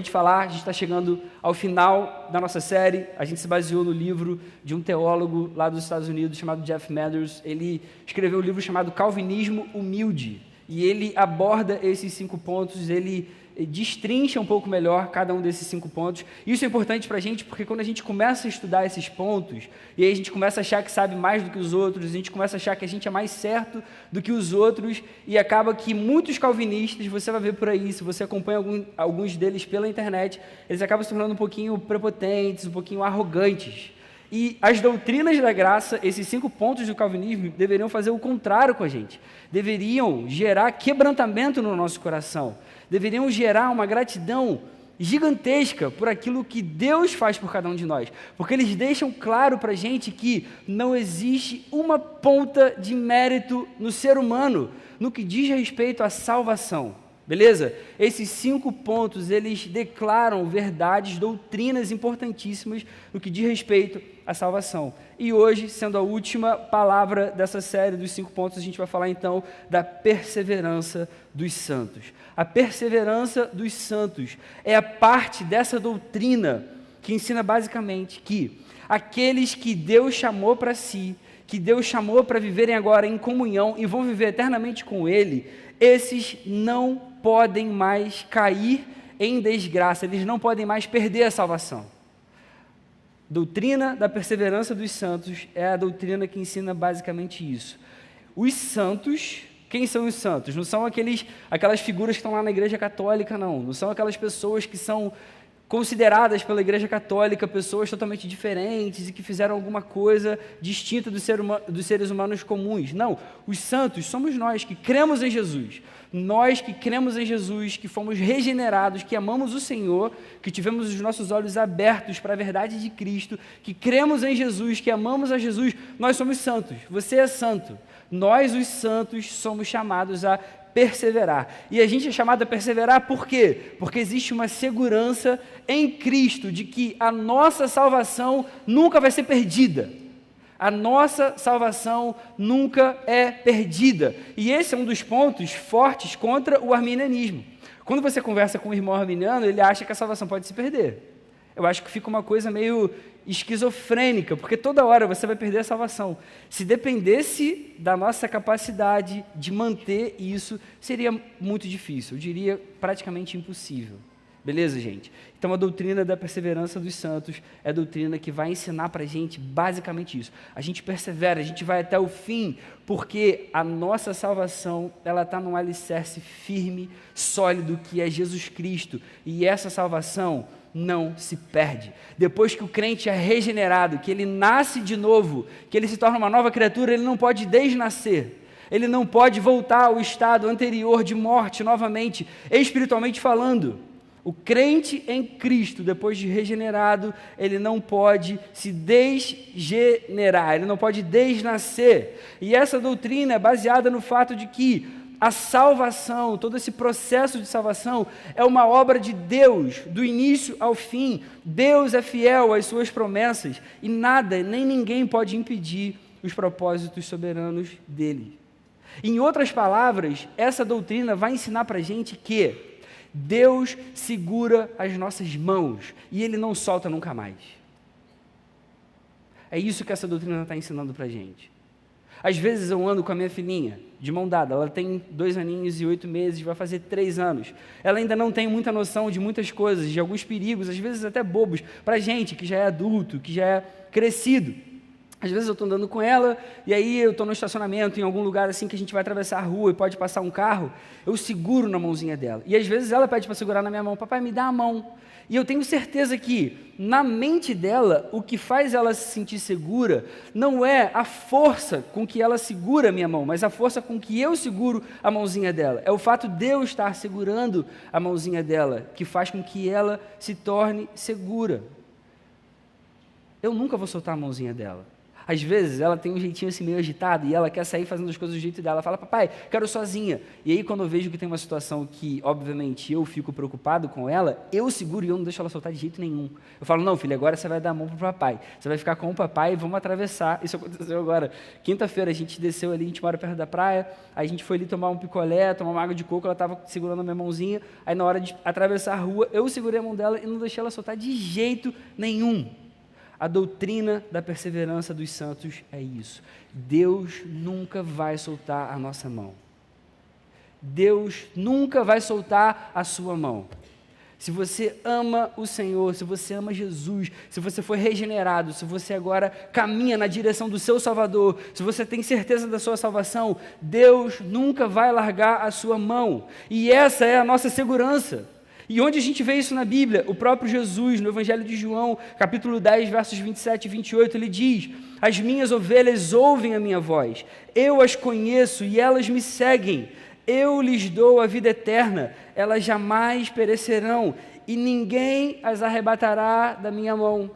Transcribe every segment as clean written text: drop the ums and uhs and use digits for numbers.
de falar, a gente está chegando ao final da nossa série. A gente se baseou no livro de um teólogo lá dos Estados Unidos chamado Jeff Meadows. Ele escreveu um livro chamado Calvinismo Humilde e ele aborda esses 5 pontos, ele destrincha um pouco melhor cada um desses 5 pontos. Isso é importante para a gente porque quando a gente começa a estudar esses pontos e aí a gente começa a achar que sabe mais do que os outros, a gente começa a achar que a gente é mais certo do que os outros e acaba que muitos calvinistas, você vai ver por aí, se você acompanha alguns deles pela internet, eles acabam se tornando um pouquinho prepotentes, um pouquinho arrogantes. E as doutrinas da graça, esses 5 pontos do calvinismo, deveriam fazer o contrário com a gente. Deveriam gerar quebrantamento no nosso coração. Deveriam gerar uma gratidão gigantesca por aquilo que Deus faz por cada um de nós. Porque eles deixam claro para a gente que não existe uma ponta de mérito no ser humano no que diz respeito à salvação. Beleza? Esses 5 pontos, eles declaram verdades, doutrinas importantíssimas no que diz respeito à salvação. E hoje, sendo a última palavra dessa série dos 5 pontos, a gente vai falar então da perseverança dos santos. A perseverança dos santos é a parte dessa doutrina que ensina basicamente que aqueles que Deus chamou para si, que Deus chamou para viverem agora em comunhão e vão viver eternamente com Ele, esses não podem mais cair em desgraça, eles não podem mais perder a salvação. Doutrina da perseverança dos santos é a doutrina que ensina basicamente isso. Os santos, quem são os santos? Não são aquelas figuras que estão lá na Igreja Católica, não. Não são aquelas pessoas que são consideradas pela Igreja Católica pessoas totalmente diferentes e que fizeram alguma coisa distinta dos seres humanos comuns. Não, os santos somos nós que cremos em Jesus. Nós que cremos em Jesus, que fomos regenerados, que amamos o Senhor, que tivemos os nossos olhos abertos para a verdade de Cristo, que cremos em Jesus, que amamos a Jesus, nós somos santos. Você é santo. Nós, os santos, somos chamados a perseverar. E a gente é chamado a perseverar por quê? Porque existe uma segurança em Cristo de que a nossa salvação nunca vai ser perdida. A nossa salvação nunca é perdida. E esse é um dos pontos fortes contra o arminianismo. Quando você conversa com um irmão arminiano, ele acha que a salvação pode se perder. Eu acho que fica uma coisa meio esquizofrênica, porque toda hora você vai perder a salvação. Se dependesse da nossa capacidade de manter isso, seria muito difícil, eu diria praticamente impossível. Beleza, gente? Então, a doutrina da perseverança dos santos é a doutrina que vai ensinar para a gente basicamente isso. A gente persevera, a gente vai até o fim, porque a nossa salvação, ela está num alicerce firme, sólido, que é Jesus Cristo. E essa salvação não se perde. Depois que o crente é regenerado, que ele nasce de novo, que ele se torna uma nova criatura, ele não pode desnascer. Ele não pode voltar ao estado anterior de morte novamente, espiritualmente falando. O crente em Cristo, depois de regenerado, ele não pode se desgenerar, ele não pode desnascer. E essa doutrina é baseada no fato de que a salvação, todo esse processo de salvação é uma obra de Deus, do início ao fim. Deus é fiel às suas promessas e nada, nem ninguém pode impedir os propósitos soberanos dele. Em outras palavras, essa doutrina vai ensinar para a gente que Deus segura as nossas mãos e Ele não solta nunca mais. É isso que essa doutrina está ensinando para a gente. Às vezes eu ando com a minha filhinha, de mão dada, ela tem 2 aninhos e 8 meses, vai fazer 3 anos. Ela ainda não tem muita noção de muitas coisas, de alguns perigos, às vezes até bobos, para a gente que já é adulto, que já é crescido. Às vezes eu estou andando com ela, e aí eu estou no estacionamento, em algum lugar assim que a gente vai atravessar a rua e pode passar um carro, eu seguro na mãozinha dela. E às vezes ela pede para segurar na minha mão, papai, me dá a mão. E eu tenho certeza que, na mente dela, o que faz ela se sentir segura não é a força com que ela segura a minha mão, mas a força com que eu seguro a mãozinha dela. É o fato de eu estar segurando a mãozinha dela que faz com que ela se torne segura. Eu nunca vou soltar a mãozinha dela. Às vezes ela tem um jeitinho assim meio agitado e ela quer sair fazendo as coisas do jeito dela. Ela fala, papai, quero sozinha. E aí quando eu vejo que tem uma situação que, obviamente, eu fico preocupado com ela, eu seguro e eu não deixo ela soltar de jeito nenhum. Eu falo, não, filha, agora você vai dar a mão pro papai. Você vai ficar com o papai e vamos atravessar. Isso aconteceu agora. Quinta-feira a gente desceu ali, a gente mora perto da praia, a gente foi ali tomar um picolé, tomar uma água de coco, ela estava segurando a minha mãozinha. Aí na hora de atravessar a rua, eu segurei a mão dela e não deixei ela soltar de jeito nenhum. A doutrina da perseverança dos santos é isso. Deus nunca vai soltar a nossa mão. Deus nunca vai soltar a sua mão. Se você ama o Senhor, se você ama Jesus, se você foi regenerado, se você agora caminha na direção do seu Salvador, se você tem certeza da sua salvação, Deus nunca vai largar a sua mão. E essa é a nossa segurança. E onde a gente vê isso na Bíblia? O próprio Jesus, no Evangelho de João, capítulo 10, versos 27 e 28, ele diz, as minhas ovelhas ouvem a minha voz, eu as conheço e elas me seguem, eu lhes dou a vida eterna, elas jamais perecerão e ninguém as arrebatará da minha mão,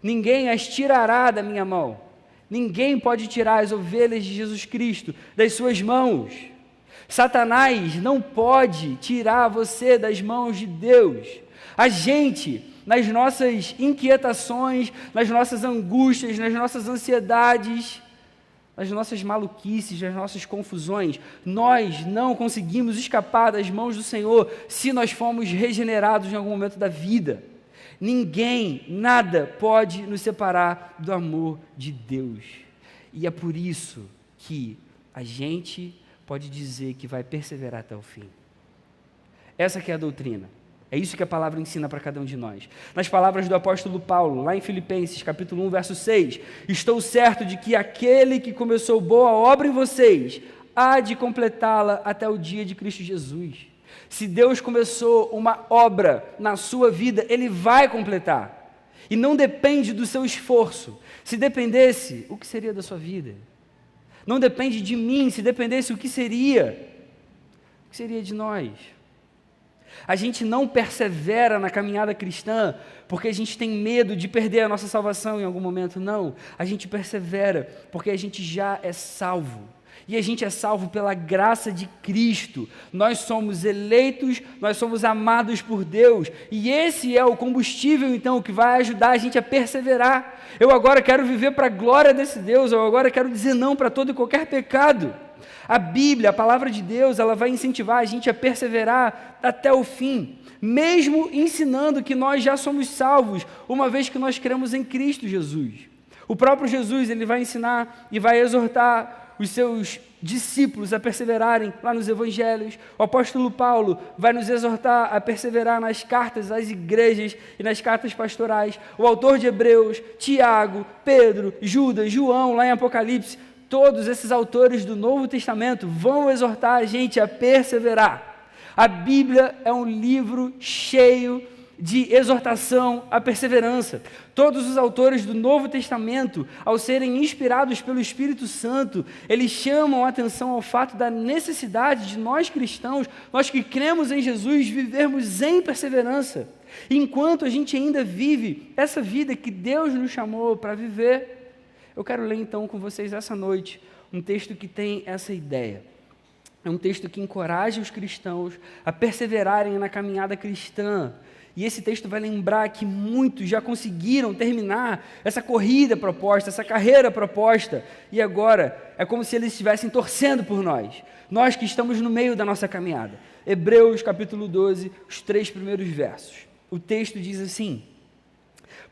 ninguém as tirará da minha mão, ninguém pode tirar as ovelhas de Jesus Cristo das suas mãos. Satanás não pode tirar você das mãos de Deus. A gente, nas nossas inquietações, nas nossas angústias, nas nossas ansiedades, nas nossas maluquices, nas nossas confusões, nós não conseguimos escapar das mãos do Senhor se nós fomos regenerados em algum momento da vida. Ninguém, nada pode nos separar do amor de Deus. E é por isso que a gente pode dizer que vai perseverar até o fim. Essa que é a doutrina. É isso que a palavra ensina para cada um de nós. Nas palavras do apóstolo Paulo, lá em Filipenses, capítulo 1, verso 6, estou certo de que aquele que começou boa obra em vocês, há de completá-la até o dia de Cristo Jesus. Se Deus começou uma obra na sua vida, Ele vai completar. E não depende do seu esforço. Se dependesse, o que seria da sua vida? Não depende de mim, se dependesse, o que seria? O que seria de nós? A gente não persevera na caminhada cristã porque a gente tem medo de perder a nossa salvação em algum momento, não. A gente persevera porque a gente já é salvo. E a gente é salvo pela graça de Cristo. Nós somos eleitos, nós somos amados por Deus. E esse é o combustível, então, que vai ajudar a gente a perseverar. Eu agora quero viver para a glória desse Deus, eu agora quero dizer não para todo e qualquer pecado. A Bíblia, a palavra de Deus, ela vai incentivar a gente a perseverar até o fim, mesmo ensinando que nós já somos salvos, uma vez que nós cremos em Cristo Jesus. O próprio Jesus, ele vai ensinar e vai exortar os seus discípulos a perseverarem lá nos evangelhos. O apóstolo Paulo vai nos exortar a perseverar nas cartas às igrejas e nas cartas pastorais. O autor de Hebreus, Tiago, Pedro, Judas, João, lá em Apocalipse, todos esses autores do Novo Testamento vão exortar a gente a perseverar. A Bíblia é um livro cheio de exortação à perseverança. Todos os autores do Novo Testamento, ao serem inspirados pelo Espírito Santo, eles chamam a atenção ao fato da necessidade de nós cristãos, nós que cremos em Jesus, vivermos em perseverança. Enquanto a gente ainda vive essa vida que Deus nos chamou para viver, eu quero ler então com vocês essa noite um texto que tem essa ideia. É um texto que encoraja os cristãos a perseverarem na caminhada cristã. E esse texto vai lembrar que muitos já conseguiram terminar essa corrida proposta, essa carreira proposta, e agora é como se eles estivessem torcendo por nós que estamos no meio da nossa caminhada. Hebreus capítulo 12, os 3 primeiros versos. O texto diz assim: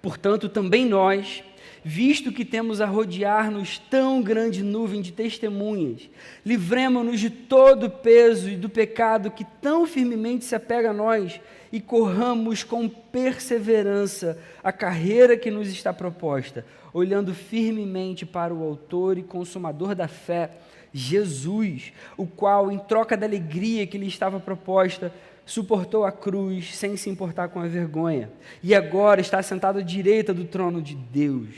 portanto, também nós, visto que temos a rodear-nos tão grande nuvem de testemunhas, livremo-nos de todo o peso e do pecado que tão firmemente se apega a nós e corramos com perseverança a carreira que nos está proposta, olhando firmemente para o autor e consumador da fé, Jesus, o qual, em troca da alegria que lhe estava proposta, suportou a cruz sem se importar com a vergonha, e agora está sentado à direita do trono de Deus.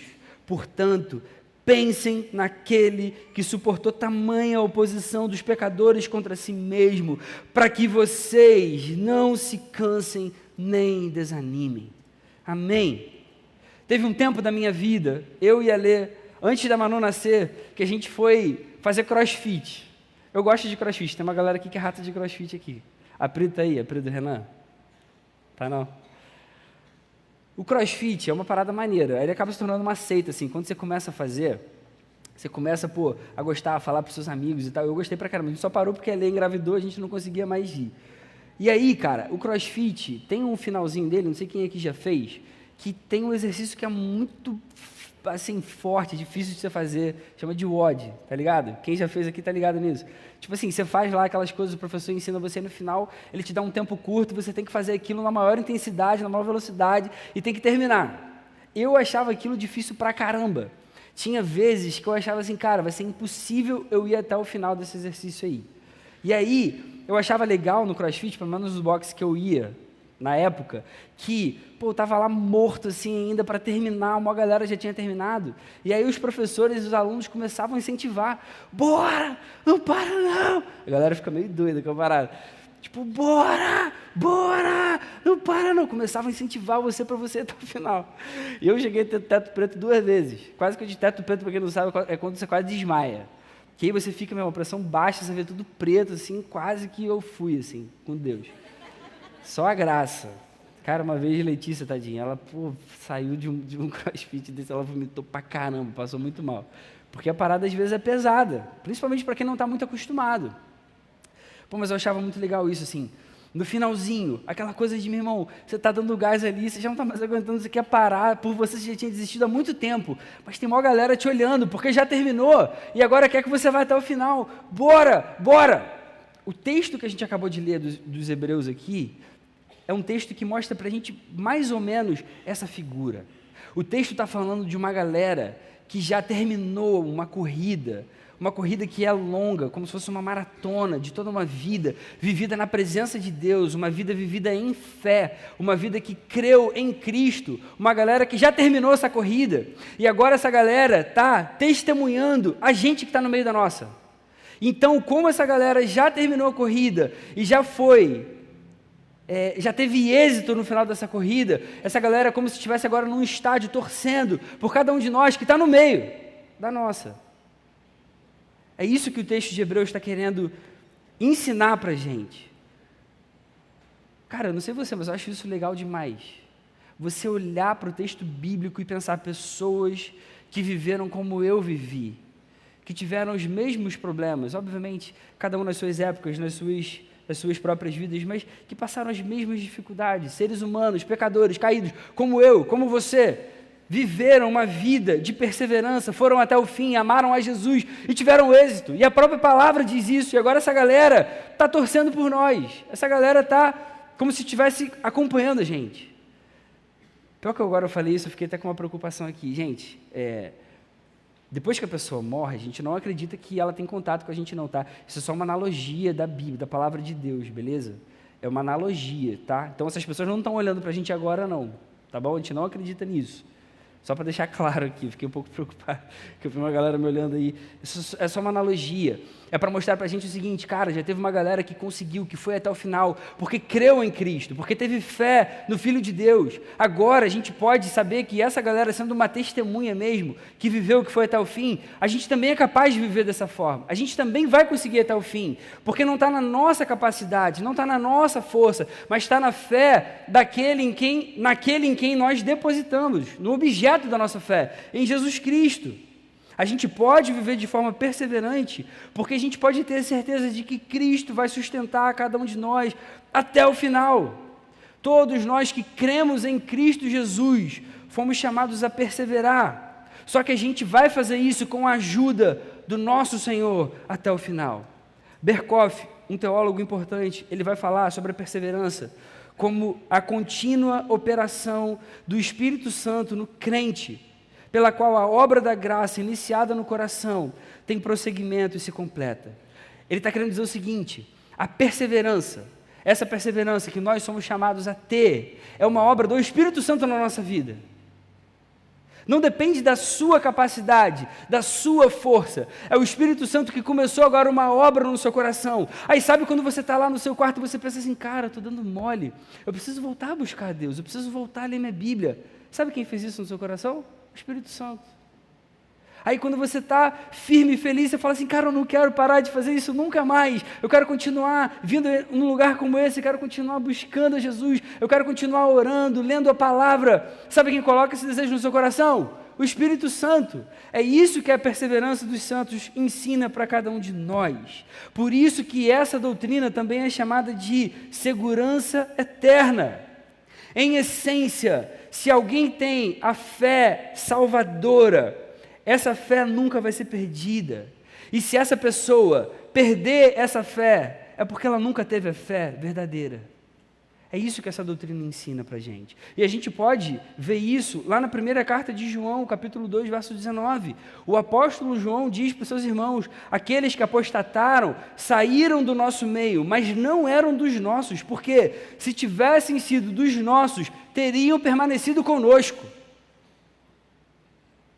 Portanto, pensem naquele que suportou tamanha oposição dos pecadores contra si mesmo, para que vocês não se cansem nem desanimem. Amém? Teve um tempo da minha vida, eu e a Lê, antes da Manu nascer, que a gente foi fazer crossfit. Eu gosto de crossfit, tem uma galera aqui que é rata de crossfit aqui. A Pri tá aí, a Pri do Renan? Tá não? O crossfit é uma parada maneira, aí ele acaba se tornando uma seita, assim, quando você começa a fazer, você começa, a gostar, a falar pros seus amigos e tal. Eu gostei pra caramba, a gente só parou porque a Lê engravidou, a gente não conseguia mais ir. E aí, cara, o crossfit tem um finalzinho dele, não sei quem aqui já fez, que tem um exercício que é muito, assim, forte, difícil de você fazer, chama de WOD, tá ligado? Quem já fez aqui tá ligado nisso. Tipo assim, você faz lá aquelas coisas, o professor ensina você, no final ele te dá um tempo curto, você tem que fazer aquilo na maior intensidade, na maior velocidade, e tem que terminar. Eu achava aquilo difícil pra caramba. Tinha vezes que eu achava assim, cara, vai ser impossível eu ir até o final desse exercício aí. E aí, eu achava legal no CrossFit, pelo menos nos boxes que eu ia, na época, que, eu tava lá morto assim ainda para terminar, uma galera já tinha terminado, e aí os professores e os alunos começavam a incentivar, bora, não para não, a galera fica meio doida com a parada, tipo, bora, não para não, começava a incentivar você para você até o final, e eu cheguei a ter teto preto 2 vezes, quase que eu de teto preto, para quem não sabe, é quando você quase desmaia, que aí você fica, a pressão baixa, você vê tudo preto, assim, quase que eu fui, assim, com Deus. Só a graça. Cara, uma vez Letícia, tadinha, ela, saiu de um crossfit desse, ela vomitou pra caramba, passou muito mal. Porque a parada, às vezes, é pesada, principalmente para quem não está muito acostumado. Mas eu achava muito legal isso, assim, no finalzinho, aquela coisa de, meu irmão, você está dando gás ali, você já não está mais aguentando, você quer parar, por você já tinha desistido há muito tempo, mas tem uma galera te olhando, porque já terminou, e agora quer que você vá até o final, bora! O texto que a gente acabou de ler dos Hebreus aqui, é um texto que mostra para a gente mais ou menos essa figura. O texto está falando de uma galera que já terminou uma corrida que é longa, como se fosse uma maratona de toda uma vida, vivida na presença de Deus, uma vida vivida em fé, uma vida que creu em Cristo, uma galera que já terminou essa corrida, e agora essa galera está testemunhando a gente que está no meio da nossa. Então, como essa galera já terminou a corrida e já teve êxito no final dessa corrida, essa galera é como se estivesse agora num estádio torcendo por cada um de nós que está no meio da nossa. É isso que o texto de Hebreus está querendo ensinar para a gente. Cara, eu não sei você, mas eu acho isso legal demais. Você olhar para o texto bíblico e pensar pessoas que viveram como eu vivi, que tiveram os mesmos problemas, obviamente, cada um nas suas épocas, nas suas próprias vidas, mas que passaram as mesmas dificuldades, seres humanos, pecadores, caídos, como eu, como você, viveram uma vida de perseverança, foram até o fim, amaram a Jesus e tiveram êxito, e a própria palavra diz isso, e agora essa galera está torcendo por nós, essa galera está como se estivesse acompanhando a gente. Pior que agora eu falei isso, eu fiquei até com uma preocupação aqui, gente, depois que a pessoa morre, a gente não acredita que ela tem contato com a gente não, tá? Isso é só uma analogia da Bíblia, da palavra de Deus, beleza? É uma analogia, tá? Então essas pessoas não estão olhando para a gente agora não, tá bom? A gente não acredita nisso. Só para deixar claro aqui, fiquei um pouco preocupado, que eu vi uma galera me olhando aí. Isso é só uma analogia. É para mostrar para a gente o seguinte, cara, já teve uma galera que conseguiu, que foi até o final, porque creu em Cristo, porque teve fé no Filho de Deus. Agora a gente pode saber que essa galera, sendo uma testemunha mesmo, que viveu, que foi até o fim, a gente também é capaz de viver dessa forma. A gente também vai conseguir até o fim, porque não está na nossa capacidade, não está na nossa força, mas está na fé naquele em quem nós depositamos, no objeto da nossa fé, em Jesus Cristo. A gente pode viver de forma perseverante, porque a gente pode ter certeza de que Cristo vai sustentar cada um de nós até o final. Todos nós que cremos em Cristo Jesus, fomos chamados a perseverar. Só que a gente vai fazer isso com a ajuda do nosso Senhor até o final. Berkhoff, um teólogo importante, ele vai falar sobre a perseverança como a contínua operação do Espírito Santo no crente, pela qual a obra da graça iniciada no coração tem prosseguimento e se completa. Ele está querendo dizer o seguinte, a perseverança, essa perseverança que nós somos chamados a ter, é uma obra do Espírito Santo na nossa vida. Não depende da sua capacidade, da sua força. É o Espírito Santo que começou agora uma obra no seu coração. Aí sabe quando você está lá no seu quarto e você pensa assim, cara, eu estou dando mole, eu preciso voltar a buscar a Deus, eu preciso voltar a ler minha Bíblia. Sabe quem fez isso no seu coração? O Espírito Santo. Aí quando você está firme e feliz, você fala assim, cara, eu não quero parar de fazer isso nunca mais, eu quero continuar vindo num lugar como esse, eu quero continuar buscando a Jesus, eu quero continuar orando, lendo a palavra. Sabe quem coloca esse desejo no seu coração? O Espírito Santo. É isso que a perseverança dos santos ensina para cada um de nós. Por isso que essa doutrina também é chamada de segurança eterna. Em essência, se alguém tem a fé salvadora, essa fé nunca vai ser perdida. E se essa pessoa perder essa fé, é porque ela nunca teve a fé verdadeira. É isso que essa doutrina ensina para a gente. E a gente pode ver isso lá na primeira carta de João, capítulo 2, verso 19. O apóstolo João diz para os seus irmãos, aqueles que apostataram saíram do nosso meio, mas não eram dos nossos, porque se tivessem sido dos nossos, teriam permanecido conosco.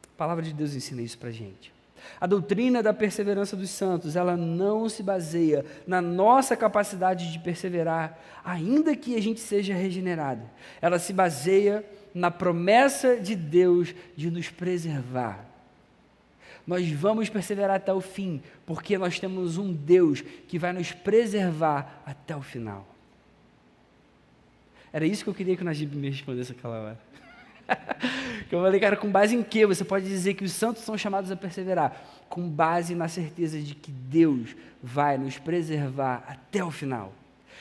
A palavra de Deus ensina isso para a gente. A doutrina da perseverança dos santos, ela não se baseia na nossa capacidade de perseverar, ainda que a gente seja regenerado. Ela se baseia na promessa de Deus de nos preservar. Nós vamos perseverar até o fim, porque nós temos um Deus que vai nos preservar até o final. Era isso que eu queria que o Najib me respondesse aquela hora. Que eu falei, cara, com base em que você pode dizer que os santos são chamados a perseverar? Com base na certeza de que Deus vai nos preservar até o final.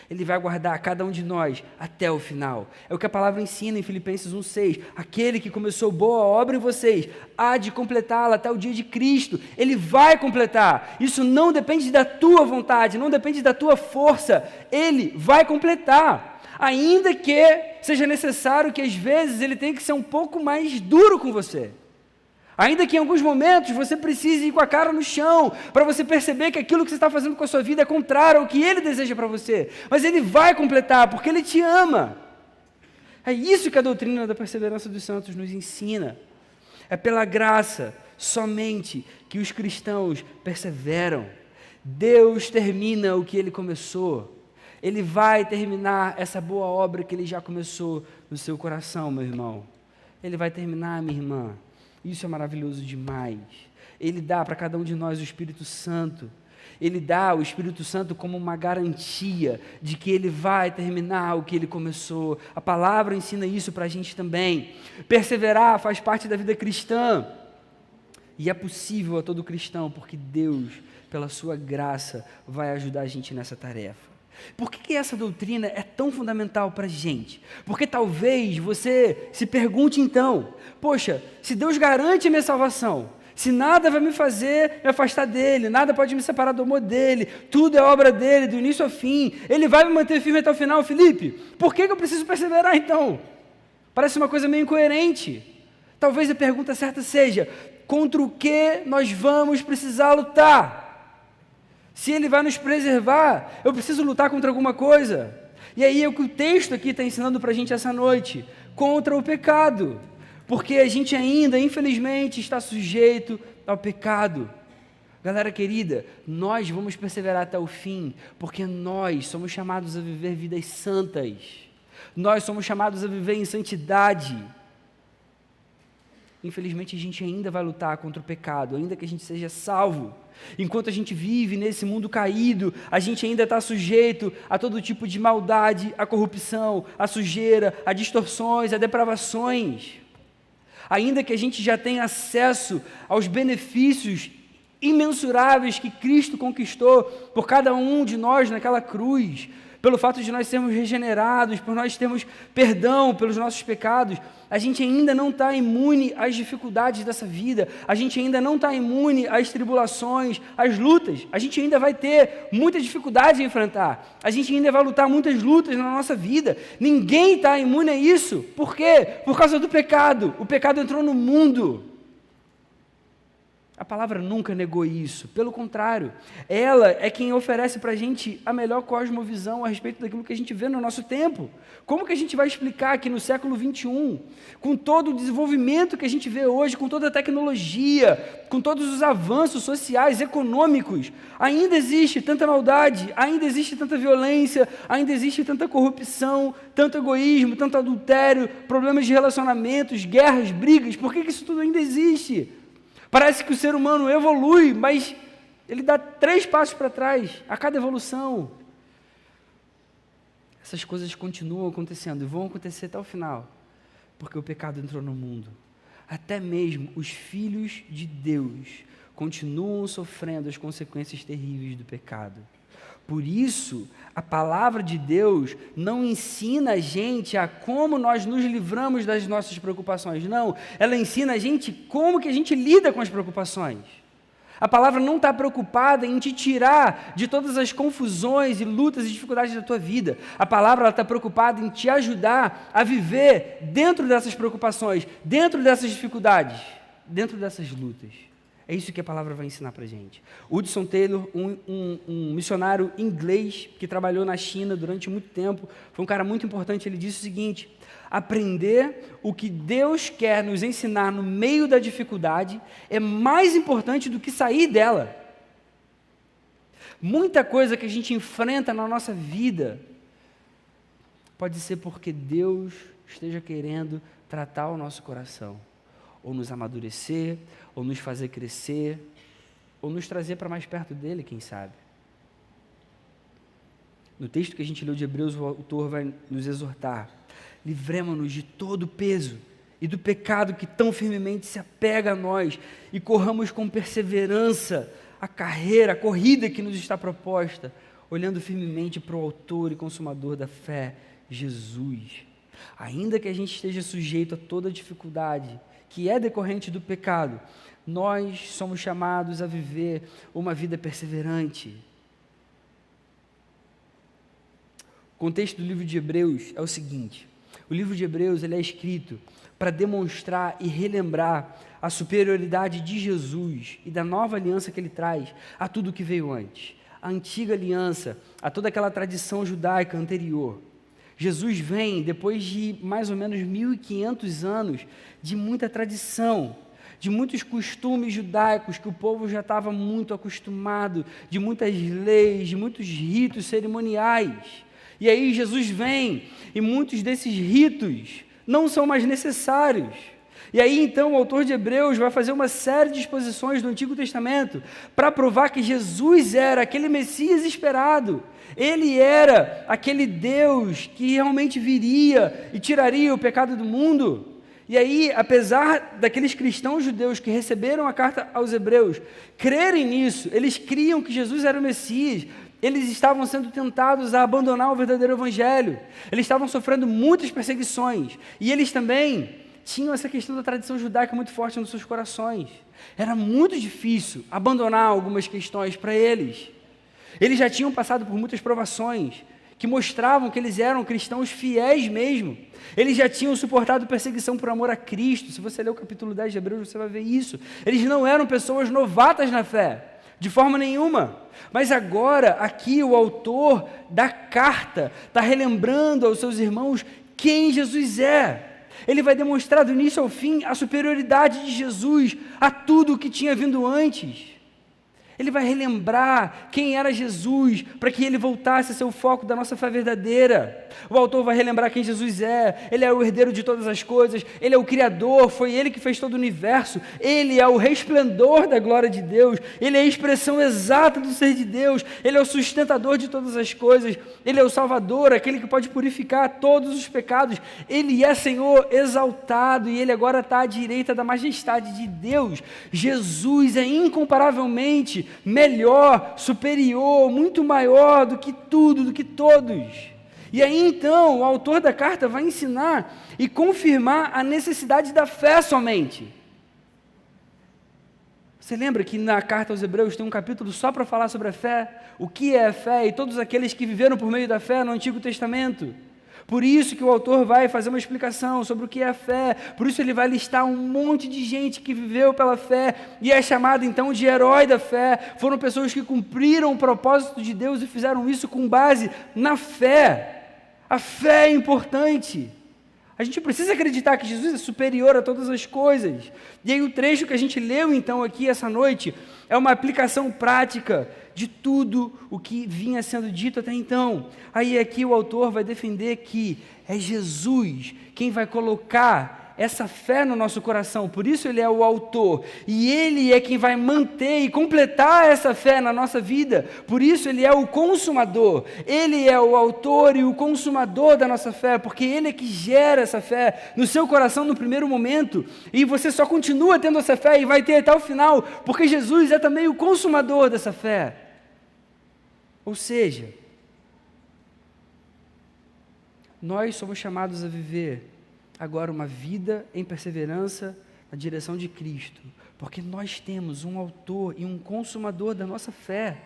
Ele vai guardar cada um de nós até o final. É o que a palavra ensina em Filipenses 1,6. Aquele que começou boa obra em vocês, há de completá-la até o dia de Cristo. Ele vai completar. Isso não depende da tua vontade, não depende da tua força. Ele vai completar. Ainda que seja necessário que às vezes ele tenha que ser um pouco mais duro com você. Ainda que em alguns momentos você precise ir com a cara no chão, para você perceber que aquilo que você está fazendo com a sua vida é contrário ao que ele deseja para você. Mas ele vai completar, porque ele te ama. É isso que a doutrina da perseverança dos santos nos ensina. É pela graça, somente, que os cristãos perseveram. Deus termina o que ele começou. Ele vai terminar essa boa obra que ele já começou no seu coração, meu irmão. Ele vai terminar, minha irmã. Isso é maravilhoso demais. Ele dá para cada um de nós o Espírito Santo. Ele dá o Espírito Santo como uma garantia de que ele vai terminar o que ele começou. A palavra ensina isso para a gente também. Perseverar faz parte da vida cristã. E é possível a todo cristão, porque Deus, pela sua graça, vai ajudar a gente nessa tarefa. Por que essa doutrina é tão fundamental para a gente? Porque talvez você se pergunte então, poxa, se Deus garante a minha salvação, se nada vai me fazer me afastar dele, nada pode me separar do amor dele, tudo é obra dele, do início ao fim, ele vai me manter firme até o final, Felipe, por que eu preciso perseverar então? Parece uma coisa meio incoerente. Talvez a pergunta certa seja, contra o que nós vamos precisar lutar? Se ele vai nos preservar, eu preciso lutar contra alguma coisa. E aí é o que o texto aqui está ensinando para a gente essa noite, contra o pecado. Porque a gente ainda, infelizmente, está sujeito ao pecado. Galera querida, nós vamos perseverar até o fim, porque nós somos chamados a viver vidas santas. Nós somos chamados a viver em santidade. Infelizmente, a gente ainda vai lutar contra o pecado, ainda que a gente seja salvo. Enquanto a gente vive nesse mundo caído, a gente ainda está sujeito a todo tipo de maldade, a corrupção, a sujeira, a distorções, a depravações. Ainda que a gente já tenha acesso aos benefícios imensuráveis que Cristo conquistou por cada um de nós naquela cruz, pelo fato de nós sermos regenerados, por nós termos perdão pelos nossos pecados, a gente ainda não está imune às dificuldades dessa vida, a gente ainda não está imune às tribulações, às lutas, a gente ainda vai ter muita dificuldade a enfrentar, a gente ainda vai lutar muitas lutas na nossa vida, ninguém está imune a isso, por quê? Por causa do pecado, o pecado entrou no mundo. A palavra nunca negou isso, pelo contrário, ela é quem oferece para a gente a melhor cosmovisão a respeito daquilo que a gente vê no nosso tempo. Como que a gente vai explicar que no século 21, com todo o desenvolvimento que a gente vê hoje, com toda a tecnologia, com todos os avanços sociais, econômicos, ainda existe tanta maldade, ainda existe tanta violência, ainda existe tanta corrupção, tanto egoísmo, tanto adultério, problemas de relacionamentos, guerras, brigas, por que isso tudo ainda existe? Parece que o ser humano evolui, mas ele dá 3 passos para trás a cada evolução. Essas coisas continuam acontecendo e vão acontecer até o final, porque o pecado entrou no mundo. Até mesmo os filhos de Deus continuam sofrendo as consequências terríveis do pecado. Por isso, a palavra de Deus não ensina a gente a como nós nos livramos das nossas preocupações. Não, ela ensina a gente como que a gente lida com as preocupações. A palavra não está preocupada em te tirar de todas as confusões e lutas e dificuldades da tua vida. A palavra está preocupada em te ajudar a viver dentro dessas preocupações, dentro dessas dificuldades, dentro dessas lutas. É isso que a palavra vai ensinar para a gente. Hudson Taylor, um missionário inglês que trabalhou na China durante muito tempo, foi um cara muito importante, ele disse o seguinte: aprender o que Deus quer nos ensinar no meio da dificuldade é mais importante do que sair dela. Muita coisa que a gente enfrenta na nossa vida pode ser porque Deus esteja querendo tratar o nosso coração, ou nos amadurecer, ou nos fazer crescer, ou nos trazer para mais perto dele, quem sabe. No texto que a gente leu de Hebreus, o autor vai nos exortar: livremo-nos de todo o peso e do pecado que tão firmemente se apega a nós, e corramos com perseverança a carreira, a corrida que nos está proposta, olhando firmemente para o autor e consumador da fé, Jesus. Ainda que a gente esteja sujeito a toda dificuldade que é decorrente do pecado, nós somos chamados a viver uma vida perseverante. O contexto do livro de Hebreus é o seguinte: o livro de Hebreus ele é escrito para demonstrar e relembrar a superioridade de Jesus e da nova aliança que ele traz a tudo que veio antes, a antiga aliança, a toda aquela tradição judaica anterior. Jesus vem depois de mais ou menos 1.500 anos de muita tradição, de muitos costumes judaicos que o povo já estava muito acostumado, de muitas leis, de muitos ritos cerimoniais. E aí Jesus vem e muitos desses ritos não são mais necessários. E aí então o autor de Hebreus vai fazer uma série de exposições do Antigo Testamento para provar que Jesus era aquele Messias esperado. Ele era aquele Deus que realmente viria e tiraria o pecado do mundo. E aí, apesar daqueles cristãos judeus que receberam a carta aos Hebreus crerem nisso, eles criam que Jesus era o Messias, eles estavam sendo tentados a abandonar o verdadeiro evangelho, eles estavam sofrendo muitas perseguições, e eles também tinham essa questão da tradição judaica muito forte nos seus corações. Era muito difícil abandonar algumas questões para eles. Eles já tinham passado por muitas provações que mostravam que eles eram cristãos fiéis mesmo. Eles já tinham suportado perseguição por amor a Cristo. Se você ler o capítulo 10 de Hebreus, você vai ver isso. Eles não eram pessoas novatas na fé, de forma nenhuma. Mas agora, aqui, o autor da carta está relembrando aos seus irmãos quem Jesus é. Ele vai demonstrar do início ao fim a superioridade de Jesus a tudo o que tinha vindo antes. Ele vai relembrar quem era Jesus, para que ele voltasse a ser o foco da nossa fé verdadeira. O autor vai relembrar quem Jesus é. Ele é o herdeiro de todas as coisas, ele é o Criador, foi ele que fez todo o universo, ele é o resplendor da glória de Deus, ele é a expressão exata do ser de Deus, ele é o sustentador de todas as coisas, ele é o Salvador, aquele que pode purificar todos os pecados, ele é Senhor exaltado, e ele agora está à direita da majestade de Deus. Jesus é incomparavelmente melhor, superior, muito maior do que tudo, do que todos. E aí então o autor da carta vai ensinar e confirmar a necessidade da fé somente. Você lembra que na carta aos Hebreus tem um capítulo só para falar sobre a fé? O que é a fé e todos aqueles que viveram por meio da fé no Antigo Testamento? Por isso que o autor vai fazer uma explicação sobre o que é a fé, por isso ele vai listar um monte de gente que viveu pela fé, e é chamado então de herói da fé. Foram pessoas que cumpriram o propósito de Deus e fizeram isso com base na fé. A fé é importante. A gente precisa acreditar que Jesus é superior a todas as coisas. E aí o trecho que a gente leu então aqui essa noite é uma aplicação prática de tudo o que vinha sendo dito até então. Aí aqui o autor vai defender que é Jesus quem vai colocar essa fé no nosso coração, por isso Ele é o autor, e Ele é quem vai manter e completar essa fé na nossa vida, por isso Ele é o consumador, Ele é o autor e o consumador da nossa fé, porque Ele é que gera essa fé no seu coração no primeiro momento, e você só continua tendo essa fé e vai ter até o final, porque Jesus é também o consumador dessa fé. Ou seja, nós somos chamados a viver agora uma vida em perseverança na direção de Cristo, porque nós temos um autor e um consumador da nossa fé.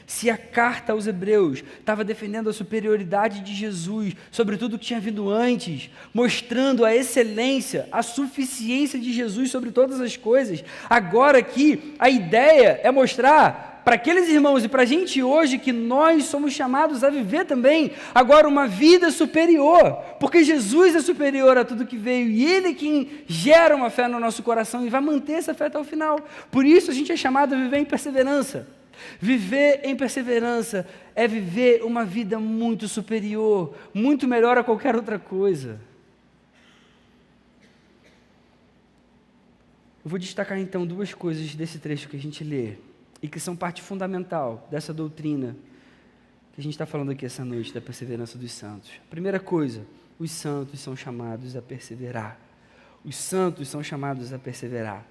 Se a carta aos Hebreus estava defendendo a superioridade de Jesus sobre tudo que tinha vindo antes, mostrando a excelência, a suficiência de Jesus sobre todas as coisas, agora aqui a ideia é mostrar para aqueles irmãos e para a gente hoje que nós somos chamados a viver também agora uma vida superior, porque Jesus é superior a tudo que veio e Ele é quem gera uma fé no nosso coração e vai manter essa fé até o final. Por isso a gente é chamado a viver em perseverança. Viver em perseverança é viver uma vida muito superior, muito melhor a qualquer outra coisa. Eu vou destacar então duas coisas desse trecho que a gente lê e que são parte fundamental dessa doutrina que a gente está falando aqui essa noite, da perseverança dos santos. Primeira coisa, os santos são chamados a perseverar. Os santos são chamados a perseverar.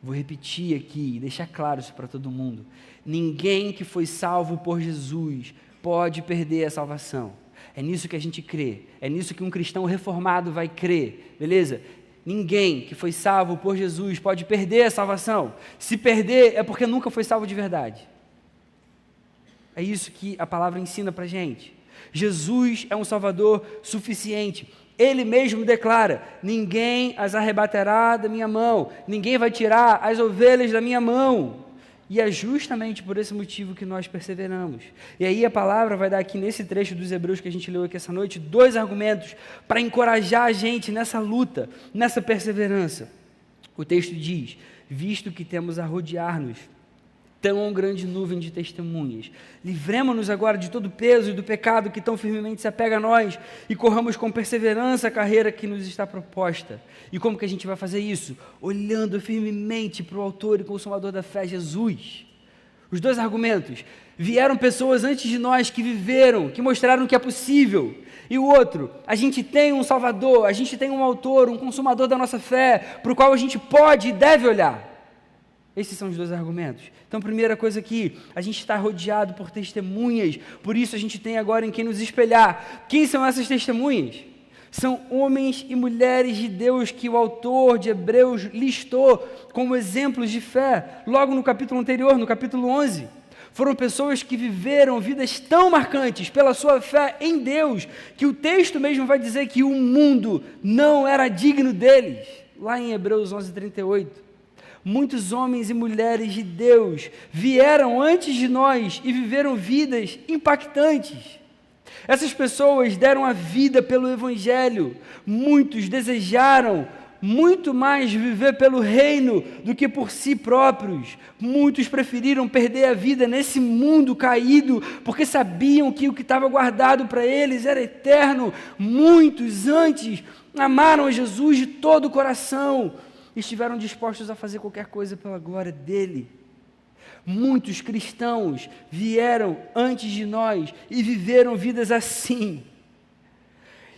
Vou repetir aqui e deixar claro isso para todo mundo. Ninguém que foi salvo por Jesus pode perder a salvação. É nisso que a gente crê. É nisso que um cristão reformado vai crer. Beleza? Ninguém que foi salvo por Jesus pode perder a salvação. Se perder, é porque nunca foi salvo de verdade. É isso que a palavra ensina para a gente. Jesus é um Salvador suficiente. Ele mesmo declara: ninguém as arrebatará da minha mão, ninguém vai tirar as ovelhas da minha mão. E é justamente por esse motivo que nós perseveramos. E aí a palavra vai dar aqui nesse trecho dos Hebreus que a gente leu aqui essa noite, 2 argumentos para encorajar a gente nessa luta, nessa perseverança. O texto diz: visto que temos a rodear-nos tão grande nuvem de testemunhas, livremo-nos agora de todo o peso e do pecado que tão firmemente se apega a nós e corramos com perseverança a carreira que nos está proposta. E como que a gente vai fazer isso? Olhando firmemente para o autor e consumador da fé, Jesus. Os 2 argumentos: vieram pessoas antes de nós que viveram, que mostraram que é possível. E o outro: a gente tem um Salvador, a gente tem um autor, um consumador da nossa fé, para o qual a gente pode e deve olhar. Esses são os 2 argumentos. Então, primeira coisa aqui, a gente está rodeado por testemunhas, por isso a gente tem agora em quem nos espelhar. Quem são essas testemunhas? São homens e mulheres de Deus que o autor de Hebreus listou como exemplos de fé, logo no capítulo anterior, no capítulo 11. Foram pessoas que viveram vidas tão marcantes pela sua fé em Deus, que o texto mesmo vai dizer que o mundo não era digno deles, lá em Hebreus 11:38. Muitos homens e mulheres de Deus vieram antes de nós e viveram vidas impactantes. Essas pessoas deram a vida pelo Evangelho. Muitos desejaram muito mais viver pelo reino do que por si próprios. Muitos preferiram perder a vida nesse mundo caído, porque sabiam que o que estava guardado para eles era eterno. Muitos antes amaram a Jesus de todo o coração, estiveram dispostos a fazer qualquer coisa pela glória dele. Muitos cristãos vieram antes de nós e viveram vidas assim.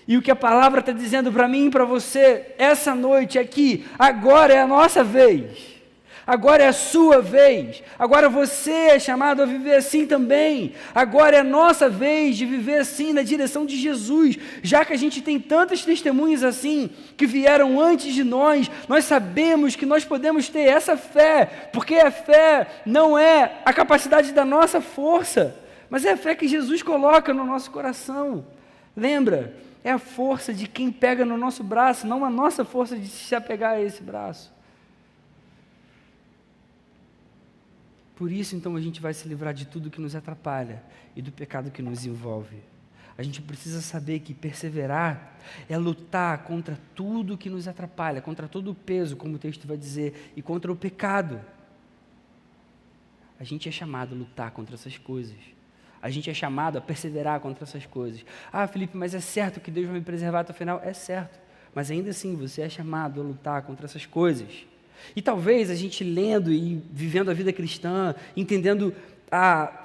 E o que a palavra está dizendo para mim e para você essa noite aqui, agora é a nossa vez. Agora é a sua vez. Agora você é chamado a viver assim também. Agora é a nossa vez de viver assim na direção de Jesus. Já que a gente tem tantas testemunhas assim, que vieram antes de nós sabemos que nós podemos ter essa fé, porque a fé não é a capacidade da nossa força, mas é a fé que Jesus coloca no nosso coração. Lembra? É a força de quem pega no nosso braço, não a nossa força de se apegar a esse braço. Por isso, então, a gente vai se livrar de tudo que nos atrapalha e do pecado que nos envolve. A gente precisa saber que perseverar é lutar contra tudo que nos atrapalha, contra todo o peso, como o texto vai dizer, e contra o pecado. A gente é chamado a lutar contra essas coisas. A gente é chamado a perseverar contra essas coisas. Ah, Felipe, mas é certo que Deus vai me preservar até o final? É certo, mas ainda assim você é chamado a lutar contra essas coisas. E talvez a gente lendo e vivendo a vida cristã, entendendo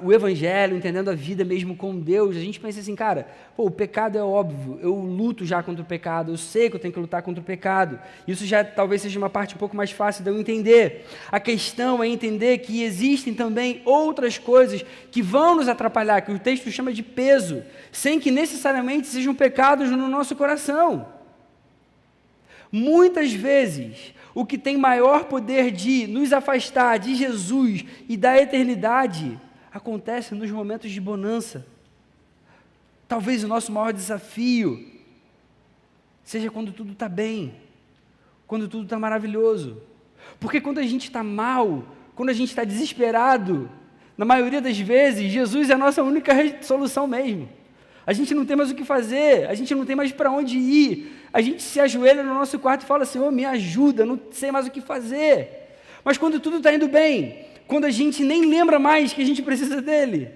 o Evangelho, entendendo a vida mesmo com Deus, a gente pensa assim, cara, o pecado é óbvio, eu luto já contra o pecado, eu sei que eu tenho que lutar contra o pecado, isso já talvez seja uma parte um pouco mais fácil de eu entender. A questão é entender que existem também outras coisas que vão nos atrapalhar, que o texto chama de peso, sem que necessariamente sejam pecados no nosso coração. Muitas vezes, o que tem maior poder de nos afastar de Jesus e da eternidade acontece nos momentos de bonança. Talvez o nosso maior desafio seja quando tudo está bem, quando tudo está maravilhoso. Porque quando a gente está mal, quando a gente está desesperado, na maioria das vezes, Jesus é a nossa única solução mesmo. A gente não tem mais o que fazer, a gente não tem mais para onde ir. A gente se ajoelha no nosso quarto e fala, Senhor, me ajuda, não sei mais o que fazer. Mas quando tudo está indo bem, quando a gente nem lembra mais que a gente precisa dele.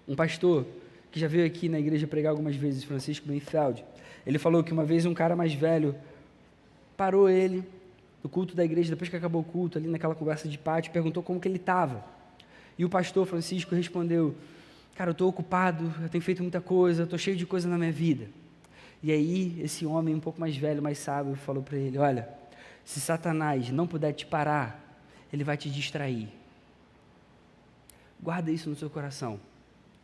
Um pastor que já veio aqui na igreja pregar algumas vezes, Francisco Benfeld, ele falou que uma vez um cara mais velho parou ele no culto da igreja, depois que acabou o culto, ali naquela conversa de pátio, perguntou como que ele estava. E o pastor Francisco respondeu, cara, eu estou ocupado, eu tenho feito muita coisa, eu estou cheio de coisa na minha vida. E aí, esse homem um pouco mais velho, mais sábio, falou para ele, olha, se Satanás não puder te parar, ele vai te distrair. Guarda isso no seu coração.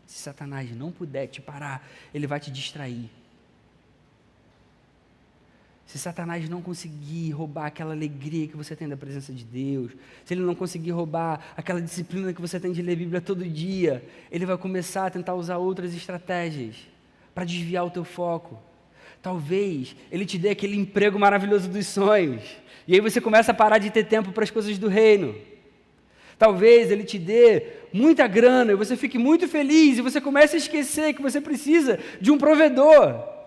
Se Satanás não puder te parar, ele vai te distrair. Se Satanás não conseguir roubar aquela alegria que você tem da presença de Deus, se ele não conseguir roubar aquela disciplina que você tem de ler Bíblia todo dia, ele vai começar a tentar usar outras estratégias para desviar o teu foco. Talvez ele te dê aquele emprego maravilhoso dos sonhos, e aí você começa a parar de ter tempo para as coisas do reino. Talvez ele te dê muita grana, e você fique muito feliz, e você comece a esquecer que você precisa de um provedor.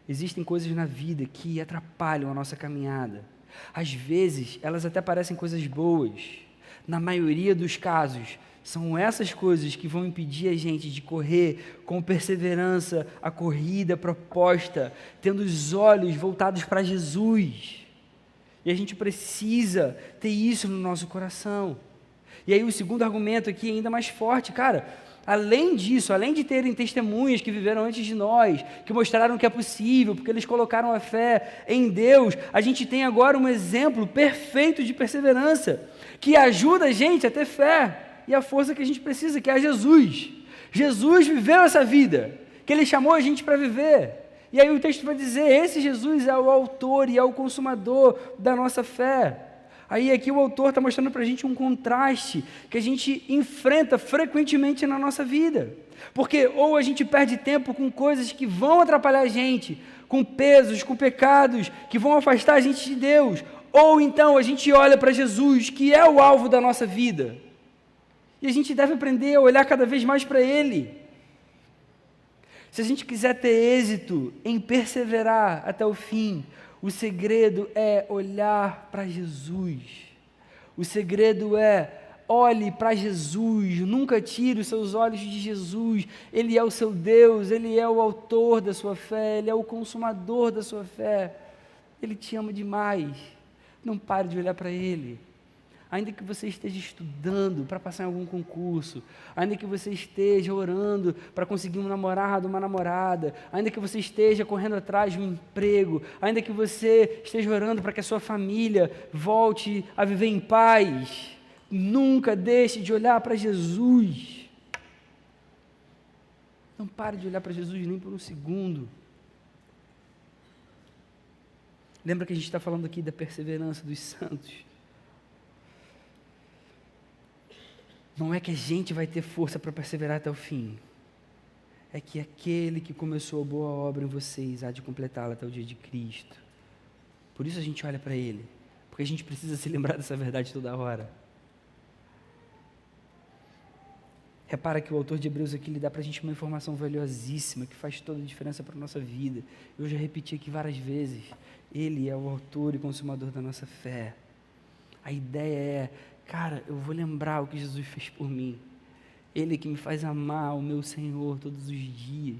Existem coisas na vida que atrapalham a nossa caminhada. Às vezes, elas até parecem coisas boas. Na maioria dos casos, são essas coisas que vão impedir a gente de correr com perseverança a corrida proposta, tendo os olhos voltados para Jesus. E a gente precisa ter isso no nosso coração. E aí o segundo argumento aqui é ainda mais forte, cara. Além disso, além de terem testemunhas que viveram antes de nós, que mostraram que é possível, porque eles colocaram a fé em Deus, a gente tem agora um exemplo perfeito de perseverança, que ajuda a gente a ter fé e a força que a gente precisa, que é Jesus. Jesus viveu essa vida, que Ele chamou a gente para viver. E aí o texto vai dizer, esse Jesus é o autor e é o consumador da nossa fé. Aí aqui o autor está mostrando para a gente um contraste que a gente enfrenta frequentemente na nossa vida. Porque ou a gente perde tempo com coisas que vão atrapalhar a gente, com pesos, com pecados, que vão afastar a gente de Deus. Ou então a gente olha para Jesus, que é o alvo da nossa vida. E a gente deve aprender a olhar cada vez mais para Ele. Se a gente quiser ter êxito em perseverar até o fim, o segredo é olhar para Jesus. O segredo é olhe para Jesus, nunca tire os seus olhos de Jesus. Ele é o seu Deus, Ele é o autor da sua fé, Ele é o consumador da sua fé. Ele te ama demais. Não pare de olhar para Ele. Ainda que você esteja estudando para passar em algum concurso, ainda que você esteja orando para conseguir um namorado, uma namorada, ainda que você esteja correndo atrás de um emprego, ainda que você esteja orando para que a sua família volte a viver em paz, nunca deixe de olhar para Jesus. Não pare de olhar para Jesus nem por um segundo. Lembra que a gente está falando aqui da perseverança dos santos? Não é que a gente vai ter força para perseverar até o fim. É que aquele que começou a boa obra em vocês há de completá-la até o dia de Cristo. Por isso a gente olha para Ele. Porque a gente precisa se lembrar dessa verdade toda hora. Repara que o autor de Hebreus aqui lhe dá para a gente uma informação valiosíssima, que faz toda a diferença para a nossa vida. Eu já repeti aqui várias vezes. Ele é o autor e consumador da nossa fé. A ideia é, cara, eu vou lembrar o que Jesus fez por mim. Ele que me faz amar o meu Senhor todos os dias.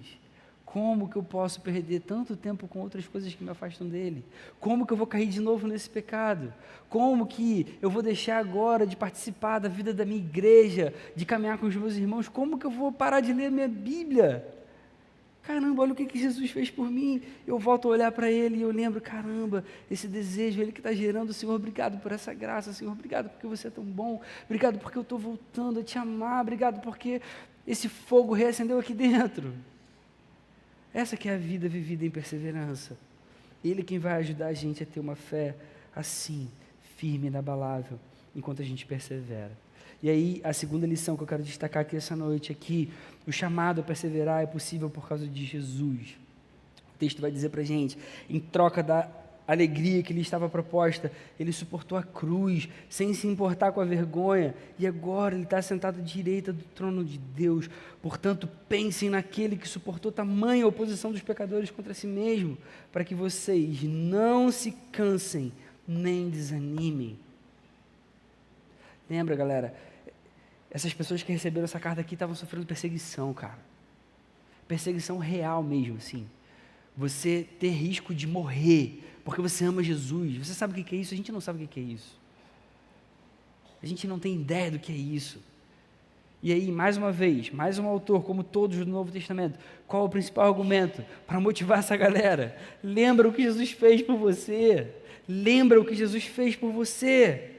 Como que eu posso perder tanto tempo com outras coisas que me afastam dele? Como que eu vou cair de novo nesse pecado? Como que eu vou deixar agora de participar da vida da minha igreja, de caminhar com os meus irmãos? Como que eu vou parar de ler a minha Bíblia? Caramba, olha o que Jesus fez por mim. Eu volto a olhar para ele e eu lembro, caramba, esse desejo, ele que está gerando. Senhor, obrigado por essa graça. Senhor, obrigado porque você é tão bom. Obrigado porque eu estou voltando a te amar. Obrigado porque esse fogo reacendeu aqui dentro. Essa que é a vida vivida em perseverança. Ele quem vai ajudar a gente a ter uma fé assim, firme e inabalável, enquanto a gente persevera. E aí, a segunda lição que eu quero destacar aqui essa noite é que o chamado a perseverar é possível por causa de Jesus. O texto vai dizer para a gente, em troca da alegria que lhe estava proposta, ele suportou a cruz, sem se importar com a vergonha, e agora ele está sentado à direita do trono de Deus. Portanto, pensem naquele que suportou tamanha oposição dos pecadores contra si mesmo, para que vocês não se cansem nem desanimem. Lembra, galera, essas pessoas que receberam essa carta aqui estavam sofrendo perseguição, cara. Perseguição real mesmo, assim. Você ter risco de morrer, porque você ama Jesus. Você sabe o que é isso? A gente não sabe o que é isso. A gente não tem ideia do que é isso. E aí, mais uma vez, mais um autor, como todos do Novo Testamento, qual é o principal argumento para motivar essa galera? Lembra o que Jesus fez por você. Lembra o que Jesus fez por você.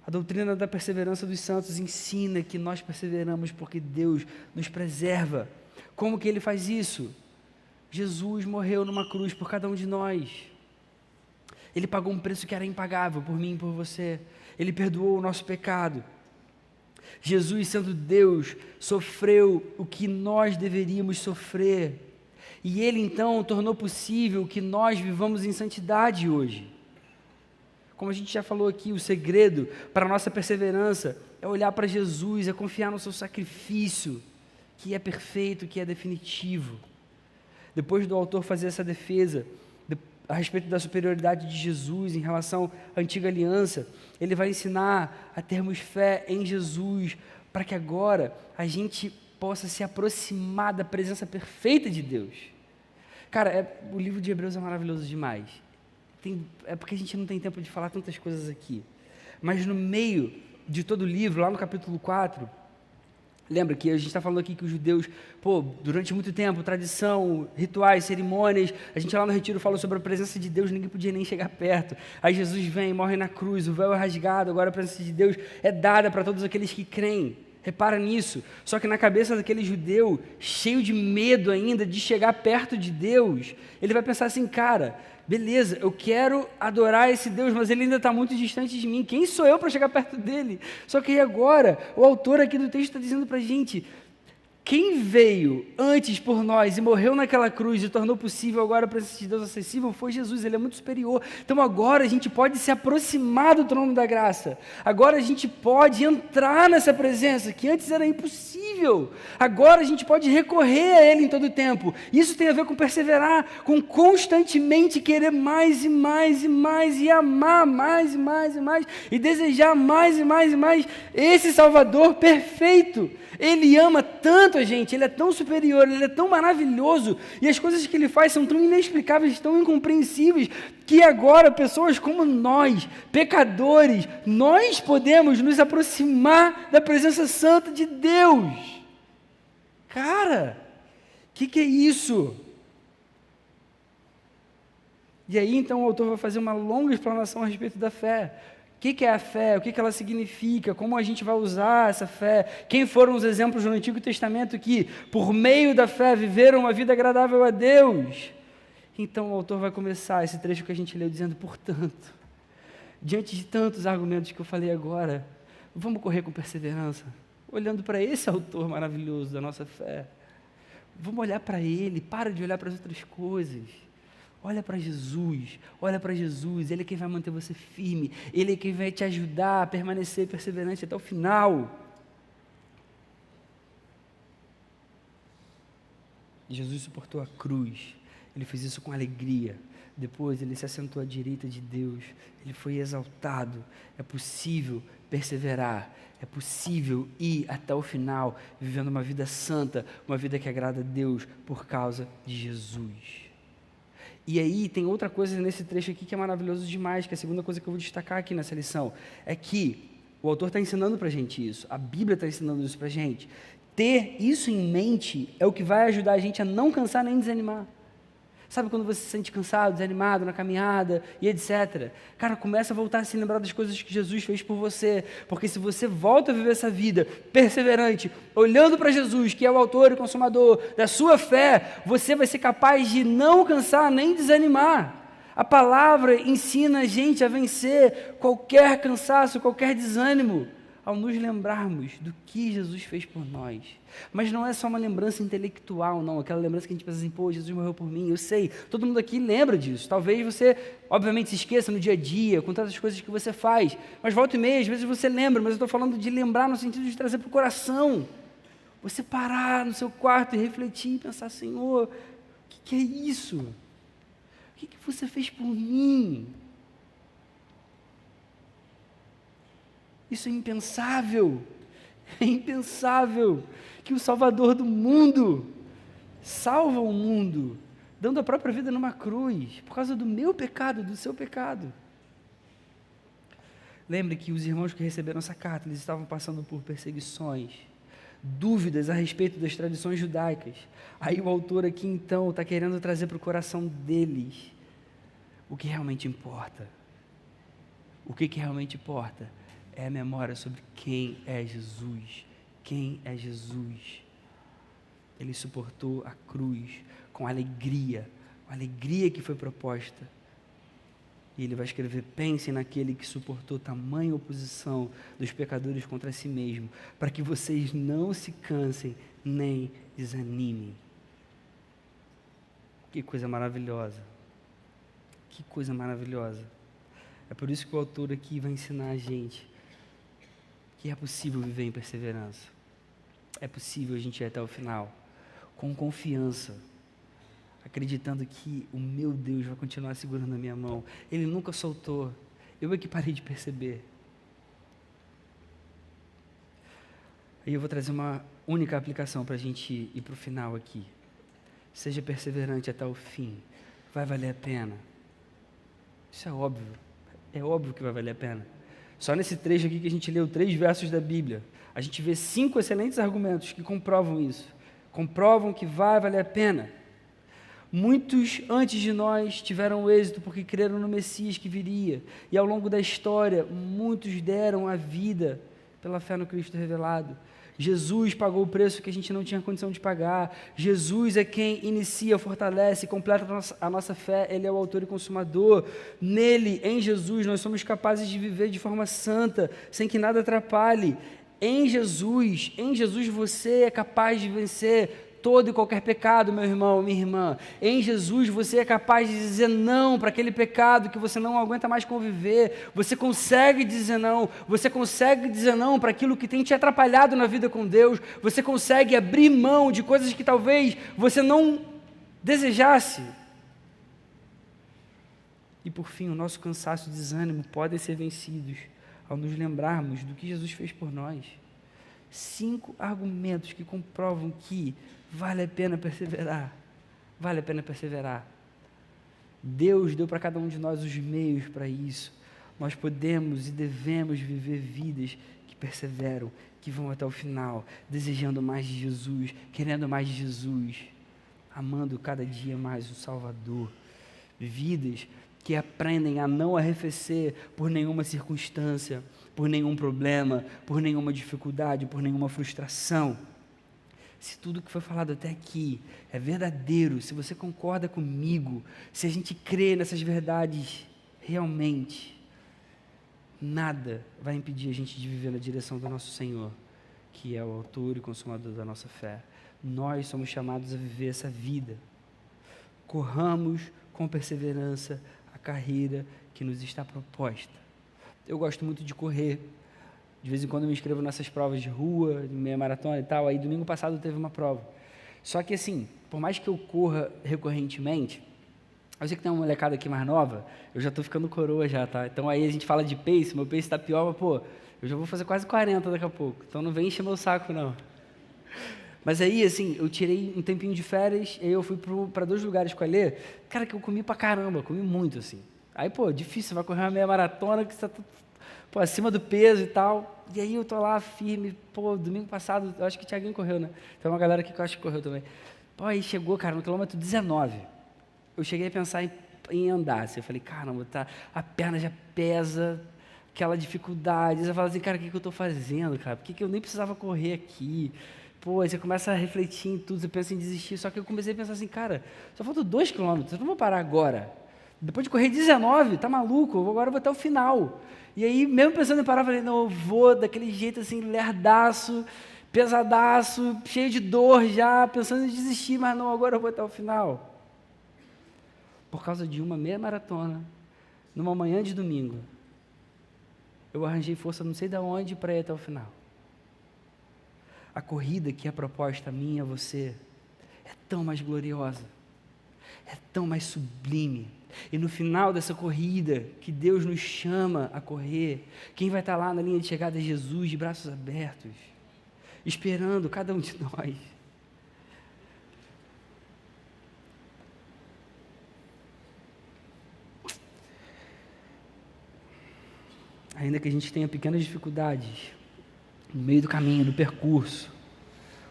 A doutrina da perseverança dos santos ensina que nós perseveramos porque Deus nos preserva. Como que ele faz isso? Jesus morreu numa cruz por cada um de nós. Ele pagou um preço que era impagável por mim e por você. Ele perdoou o nosso pecado. Jesus, sendo Deus, sofreu o que nós deveríamos sofrer. E Ele, então, tornou possível que nós vivamos em santidade hoje. Como a gente já falou aqui, o segredo para a nossa perseverança é olhar para Jesus, é confiar no seu sacrifício, que é perfeito, que é definitivo. Depois do autor fazer essa defesa a respeito da superioridade de Jesus em relação à antiga aliança, ele vai ensinar a termos fé em Jesus, para que agora a gente possa se aproximar da presença perfeita de Deus. Cara, o livro de Hebreus é maravilhoso demais. É porque a gente não tem tempo de falar tantas coisas aqui. Mas no meio de todo o livro, lá no capítulo 4, lembra que a gente está falando aqui que os judeus, durante muito tempo, tradição, rituais, cerimônias, a gente lá no retiro falou sobre a presença de Deus, ninguém podia nem chegar perto. Aí Jesus vem, morre na cruz, o véu é rasgado, agora a presença de Deus é dada para todos aqueles que creem. Repara nisso. Só que na cabeça daquele judeu, cheio de medo ainda de chegar perto de Deus, ele vai pensar assim, cara, beleza, eu quero adorar esse Deus, mas ele ainda está muito distante de mim. Quem sou eu para chegar perto dele? Só que agora, o autor aqui do texto está dizendo para a gente, quem veio antes por nós e morreu naquela cruz e tornou possível agora a presença de Deus acessível foi Jesus, ele é muito superior. Então agora a gente pode se aproximar do trono da graça. Agora a gente pode entrar nessa presença que antes era impossível. Agora a gente pode recorrer a ele em todo o tempo. Isso tem a ver com perseverar, com constantemente querer mais e mais e mais e amar mais e mais e mais e desejar mais e mais e mais esse Salvador perfeito. Ele ama tanto a gente, ele é tão superior, ele é tão maravilhoso, e as coisas que ele faz são tão inexplicáveis, tão incompreensíveis, que agora pessoas como nós, pecadores, nós podemos nos aproximar da presença santa de Deus. Cara, que é isso? E aí então o autor vai fazer uma longa explanação a respeito da fé. O que é a fé? O que ela significa? Como a gente vai usar essa fé? Quem foram os exemplos no Antigo Testamento que, por meio da fé, viveram uma vida agradável a Deus? Então o autor vai começar esse trecho que a gente leu dizendo, portanto, diante de tantos argumentos que eu falei agora, vamos correr com perseverança, olhando para esse autor maravilhoso da nossa fé. Vamos olhar para ele, para de olhar para as outras coisas. Olha para Jesus, Ele é quem vai manter você firme, Ele é quem vai te ajudar a permanecer perseverante até o final. Jesus suportou a cruz, Ele fez isso com alegria, depois Ele se assentou à direita de Deus, Ele foi exaltado. É possível perseverar. É possível ir até o final, vivendo uma vida santa, uma vida que agrada a Deus por causa de Jesus. E aí tem outra coisa nesse trecho aqui que é maravilhoso demais, que é a segunda coisa que eu vou destacar aqui nessa lição, é que o autor está ensinando para a gente isso, a Bíblia está ensinando isso para a gente. Ter isso em mente é o que vai ajudar a gente a não cansar nem desanimar. Sabe quando você se sente cansado, desanimado na caminhada e etc. Cara, começa a voltar a se lembrar das coisas que Jesus fez por você, porque se você volta a viver essa vida perseverante, olhando para Jesus, que é o autor e consumador da sua fé, você vai ser capaz de não cansar nem desanimar. A palavra ensina a gente a vencer qualquer cansaço, qualquer desânimo, ao nos lembrarmos do que Jesus fez por nós. Mas não é só uma lembrança intelectual, não, aquela lembrança que a gente pensa assim, pô, Jesus morreu por mim, eu sei, todo mundo aqui lembra disso. Talvez você, obviamente, se esqueça no dia a dia, com tantas coisas que você faz, mas volta e meia, às vezes você lembra, mas eu estou falando de lembrar no sentido de trazer para o coração. Você parar no seu quarto e refletir e pensar, Senhor, o que é isso? O que você fez por mim? Isso é impensável que o Salvador do mundo salva o mundo, dando a própria vida numa cruz, por causa do meu pecado, do seu pecado. Lembre que os irmãos que receberam essa carta, eles estavam passando por perseguições, dúvidas a respeito das tradições judaicas. Aí o autor aqui então está querendo trazer para o coração deles o que realmente importa. O que realmente importa é a memória sobre quem é Jesus. Quem é Jesus? Ele suportou a cruz com alegria que foi proposta. E ele vai escrever, pensem naquele que suportou tamanha oposição dos pecadores contra si mesmo, para que vocês não se cansem nem desanimem. Que coisa maravilhosa. Que coisa maravilhosa. É por isso que o autor aqui vai ensinar a gente que é possível viver em perseverança. É possível a gente ir até o final, com confiança, acreditando que o meu Deus vai continuar segurando a minha mão. Ele nunca soltou. Eu é que parei de perceber. Aí eu vou trazer uma única aplicação para a gente ir para o final aqui. Seja perseverante até o fim. Vai valer a pena. Isso é óbvio. É óbvio que vai valer a pena. Só nesse trecho aqui que a gente leu 3 versos da Bíblia, a gente vê 5 excelentes argumentos que comprovam isso. Comprovam que vai valer a pena. Muitos antes de nós tiveram êxito porque creram no Messias que viria. E ao longo da história, muitos deram a vida pela fé no Cristo revelado. Jesus pagou o preço que a gente não tinha condição de pagar. Jesus é quem inicia, fortalece, completa a nossa fé. Ele é o autor e consumador. Nele, em Jesus, nós somos capazes de viver de forma santa, sem que nada atrapalhe. Em Jesus você é capaz de vencer todo e qualquer pecado, meu irmão, minha irmã. Em Jesus você é capaz de dizer não para aquele pecado que você não aguenta mais conviver. Você consegue dizer não para aquilo que tem te atrapalhado na vida com Deus. Você consegue abrir mão de coisas que talvez você não desejasse. E por fim, o nosso cansaço e desânimo podem ser vencidos ao nos lembrarmos do que Jesus fez por nós. 5 argumentos que comprovam que vale a pena perseverar. Vale a pena perseverar. Deus deu para cada um de nós os meios para isso. Nós podemos e devemos viver vidas que perseveram, que vão até o final, desejando mais de Jesus, querendo mais de Jesus, amando cada dia mais o Salvador. Vidas que aprendem a não arrefecer por nenhuma circunstância, por nenhum problema, por nenhuma dificuldade, por nenhuma frustração. Se tudo que foi falado até aqui é verdadeiro, se você concorda comigo, se a gente crê nessas verdades realmente, nada vai impedir a gente de viver na direção do nosso Senhor, que é o autor e consumador da nossa fé. Nós somos chamados a viver essa vida. Corramos com perseverança a carreira que nos está proposta. Eu gosto muito de correr. De vez em quando eu me inscrevo nessas provas de rua, de meia maratona e tal. Aí domingo passado teve uma prova. Só que assim, por mais que eu corra recorrentemente, eu sei que tem uma molecada aqui mais nova, eu já estou ficando coroa já, tá? Então aí a gente fala de pace, meu pace está pior, mas pô, Eu já vou fazer quase 40 daqui a pouco, então não vem encher meu saco, não. Mas aí, assim, eu tirei um tempinho de férias, e aí eu fui para 2 lugares com a Lê, cara, que eu comi pra caramba, comi muito, assim. Aí, pô, difícil, você vai correr uma meia maratona que você tá, pô, acima do peso e tal. E aí eu tô lá firme, pô, domingo passado, eu acho que o Thiaguinho correu, né? Tem uma galera aqui que eu acho que correu também. Pô, aí chegou, cara, no quilômetro 19. Eu cheguei a pensar em andar, assim, eu falei, caramba, tá, a perna já pesa, aquela dificuldade. Você fala assim, cara, o que eu tô fazendo, cara? Por que eu nem precisava correr aqui? Pô, aí você começa a refletir em tudo, você pensa em desistir. Só que eu comecei a pensar assim, cara, só faltam 2 quilômetros, eu não vou parar agora. Depois de correr 19, tá maluco? Agora eu vou até o final. E aí, mesmo pensando em parar, eu falei, não, eu vou daquele jeito assim, lerdaço, pesadaço, cheio de dor já, pensando em desistir, mas não, agora eu vou até o final. Por causa de uma meia maratona, numa manhã de domingo, eu arranjei força não sei de onde para ir até o final. A corrida que é proposta a mim e a você é tão mais gloriosa, é tão mais sublime. E no final dessa corrida que Deus nos chama a correr, quem vai estar lá na linha de chegada é Jesus, de braços abertos, esperando cada um de nós. Ainda que a gente tenha pequenas dificuldades no meio do caminho, no percurso,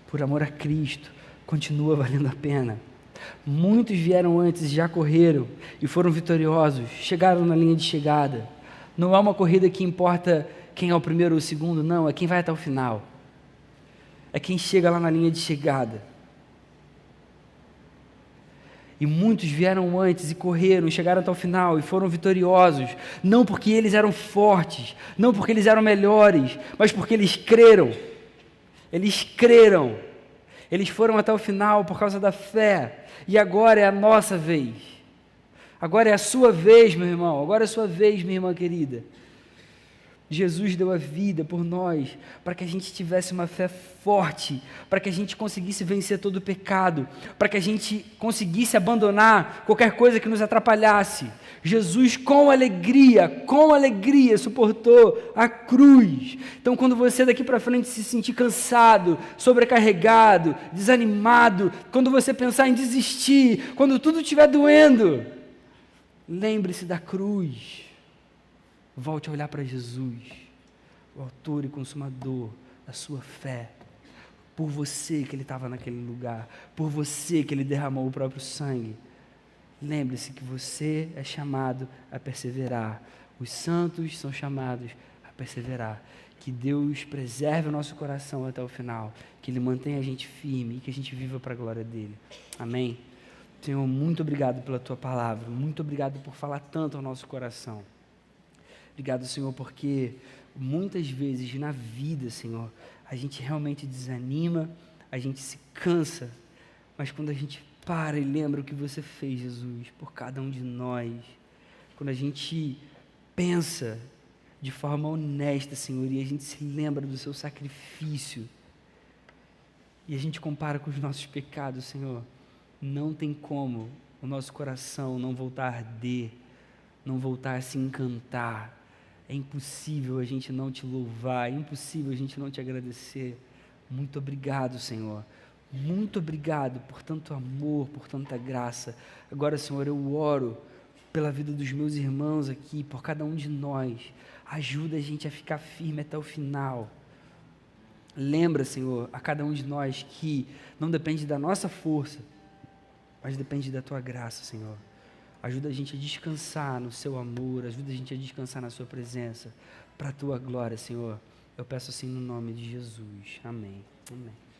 por amor a Cristo, continua valendo a pena. Muitos vieram antes, já correram e foram vitoriosos, chegaram na linha de chegada. Não é uma corrida que importa quem é o primeiro ou o segundo, não, é quem vai até o final. É quem chega lá na linha de chegada. E muitos vieram antes e correram, e chegaram até o final e foram vitoriosos, não porque eles eram fortes, não porque eles eram melhores, mas porque eles creram. Eles creram. Eles foram até o final por causa da fé. E agora é a nossa vez. Agora é a sua vez, meu irmão. Agora é a sua vez, minha irmã querida. Jesus deu a vida por nós, para que a gente tivesse uma fé forte, para que a gente conseguisse vencer todo o pecado, para que a gente conseguisse abandonar qualquer coisa que nos atrapalhasse. Jesus, com alegria, suportou a cruz. Então, quando você daqui para frente se sentir cansado, sobrecarregado, desanimado, quando você pensar em desistir, quando tudo estiver doendo, lembre-se da cruz. Volte a olhar para Jesus, o autor e consumador da sua fé. Por você que ele estava naquele lugar, por você que ele derramou o próprio sangue. Lembre-se que você é chamado a perseverar. Os santos são chamados a perseverar. Que Deus preserve o nosso coração até o final, que Ele mantenha a gente firme e que a gente viva para a glória dEle. Amém? Senhor, muito obrigado pela Tua palavra, muito obrigado por falar tanto ao nosso coração. Obrigado, Senhor, porque muitas vezes na vida, Senhor, a gente realmente desanima, a gente se cansa, mas quando a gente para e lembra o que você fez, Jesus, por cada um de nós, quando a gente pensa de forma honesta, Senhor, e a gente se lembra do seu sacrifício, e a gente compara com os nossos pecados, Senhor, não tem como o nosso coração não voltar a arder, não voltar a se encantar. É impossível a gente não te louvar, é impossível a gente não te agradecer. Muito obrigado, Senhor. Muito obrigado por tanto amor, por tanta graça. Agora, Senhor, eu oro pela vida dos meus irmãos aqui, por cada um de nós. Ajuda a gente a ficar firme até o final. Lembra, Senhor, a cada um de nós que não depende da nossa força, mas depende da Tua graça, Senhor. Ajuda a gente a descansar no Seu amor, ajuda a gente a descansar na Sua presença, para a Tua glória, Senhor. Eu peço assim no nome de Jesus. Amém. Amém.